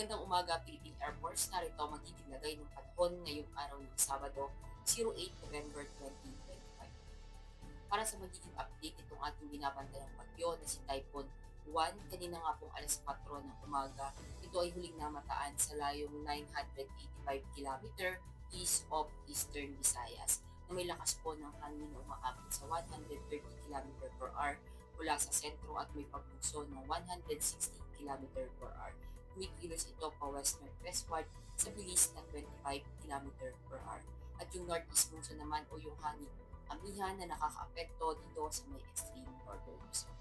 Magandang umaga, Philippine Air Force. Narito ang magiging lagay ng panahon ngayong araw ng Sabado, 08 November 2025. Para sa magiging update itong ating binabantayang bagyo na si Typhoon 1, kanina nga pong alas 4 ng umaga, ito ay huling namataan sa layong 985 km east of Eastern Visayas na may lakas po ng hangin na umaabot sa 130 km per hour mula sa sentro at may pagbugso ng 160 km per hour. Kumikilos ito pa west-northwestward sa bilis na 25 km per hour. At yung northeast monsoon naman o yung hangin amihan na nakakaapekto dito sa may extreme northern Luzon.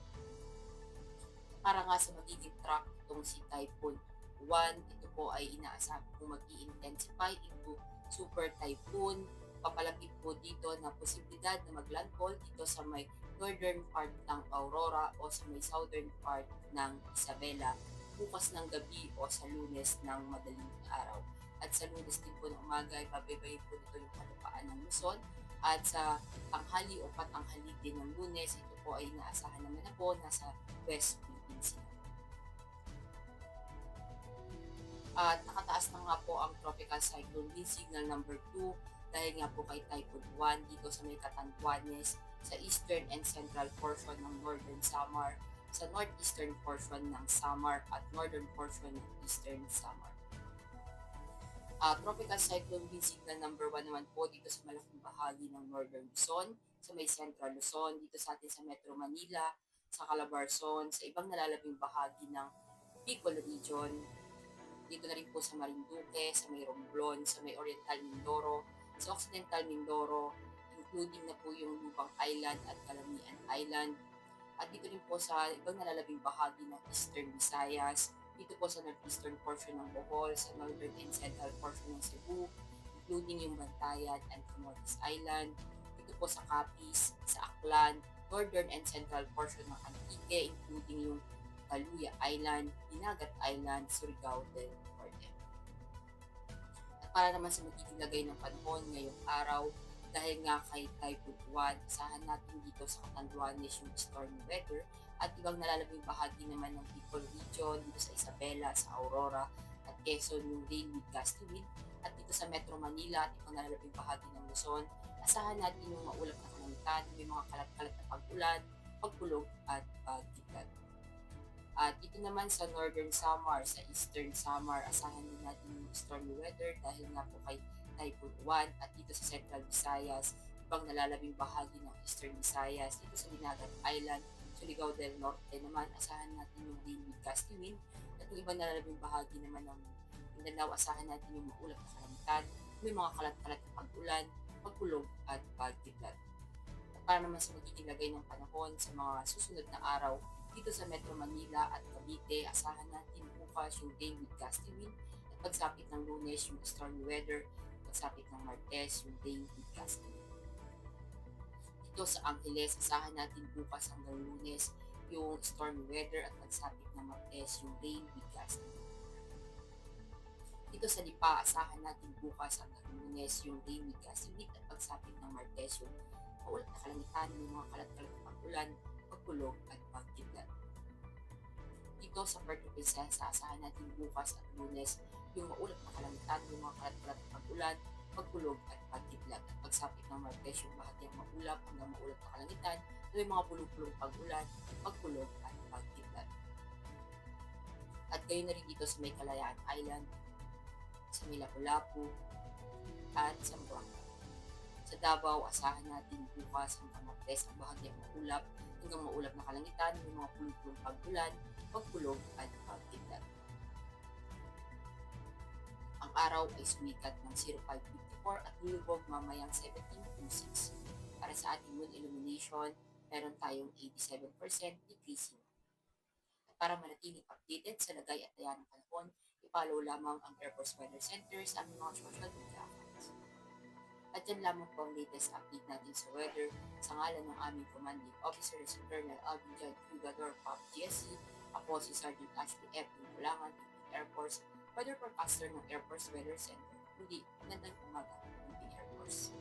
Para nga sa magiging track itong si Typhoon 1, ito po ay inaasahan kung mag-i-intensify into super typhoon. Papalapit po dito na posibilidad na maglandfall dito sa may northern part ng Aurora o sa may southern part ng Isabela bukas ng gabi o sa Lunes ng madaling araw. At sa Lunes din po ng umaga ay babaybayin po nito yung kalupaan ng Luzon. At sa tanghali o patanghali din ng Lunes, ito po ay inaasahan naman na po nasa West Philippine Sea. At nakataas na nga po ang Tropical Cyclone wind signal number 2 dahil nga po kay Typhoon 1 dito sa may Catanduanes sa eastern and central portion ng northern Samar, sa northeastern portion ng Samar at northern portion ng eastern Samar. Tropical Cyclone wind signal number 1 naman po dito sa malaking bahagi ng northern Luzon, sa may central Luzon, dito sa atin sa Metro Manila, sa Calabarzon, sa ibang nalalabing bahagi ng Bicol region, dito na rin po sa Marinduque, sa may Romblon, sa may Oriental Mindoro, sa Occidental Mindoro, including na po yung Lubang Island at Calamian Island. At dito rin po sa ibang nalalabing bahagi ng Eastern Visayas, dito po sa northeastern portion ng Bohol, sa northern and central portion ng Cebu, including yung Bantayan and Camotes Island, dito po sa Capiz, sa Aklan, northern and central portion ng Antique, including yung Kaluya Island, Dinagat Island, Surigao del Norte. At para naman sa magiging lagay ng panahon ngayong araw, dahil nga kay Typhoon 1, asahan natin dito sa Catanduanes yung stormy weather at ibang nalalabing bahagi naman ng Bicol region, dito sa Isabela, sa Aurora at Quezon yung rain with gusty wind. At dito sa Metro Manila at ibang nalalabing bahagi ng Luzon, asahan natin yung maulap na kalangitan, may mga kalat-kalat na pag-ulan, pagkulog at pagkitad. At ito naman sa Northern Samar, sa Eastern Samar, asahan din natin yung stormy weather dahil nga po kay Typhoon 1 at dito sa Central Visayas, ibang nalalabing bahagi ng Eastern Visayas, dito sa Dinagat Island, Surigao del Norte naman, asahan natin yung rain with gusty wind at yung ibang nalalabing bahagi naman ng Mindanao, asahan natin yung maulap na kalangitan, may mga kalat-kalat na pag-ulan, pagkulog at pagkidlat. At para naman sa magiging lagay ng panahon sa mga susunod na araw, dito sa Metro Manila at Cavite, asahan natin bukas yung day with gusty wind at pagsapit ng Lunes yung stormy weather, pagsapit ng Martes yung day with gusty wind. Dito sa Angeles, asahan natin bukas hanggang Lunes yung stormy weather at pagsapit ng Martes yung day with gusty wind. Dito sa Lipa, asahan natin bukas hanggang Lunes yung day with gusty wind at pagsapit ng Martes yung maulat na kalangitan, yung mga kalat-kalat na pag-ulan, pagkulog at pagkidlat. Dito sa Puerto Princesa, asahan natin bukas at Lunes yung maulat na kalangitan, yung mga kalat-kalat na pag-ulan, pagkulog at pagkidlat. At pagsapit ng Martes yung bahagyang maulap hanggang maulat na kalangitan, may mga pulong-pulong pag-ulan, pagkulog at pagkidlat. At kayo na rin dito sa may Kalayaan Island, sa may Lapu-Lapu, at sa Buanga. Sa Davao, asahan natin bukas hanggang Martes ang bahagyang maulap hanggang maulap na kalangitan, may mga pulong-pulong pag-ulan, pagkulog at pagkidlat. Ang araw ay sumikat ng 05:54 at lulubog mamayang 17:06. Para sa ating moon illumination, meron tayong 87% decreasing. At para manatiling updated sa lagay at taya ng panahon, i-follow lamang ang Air Force Weather Center sa aming mga social media accounts. At yan lamang po ang latest update natin sa weather sa ngalan ng aming commanding officer si Colonel Alvin John Cugador, POP GSC. Ako si Sergeant Ashley F. Bulangan, Air Force, weather forecaster ng Air Force Weather Center. Muli, magandang umaga, Philippine Air Force.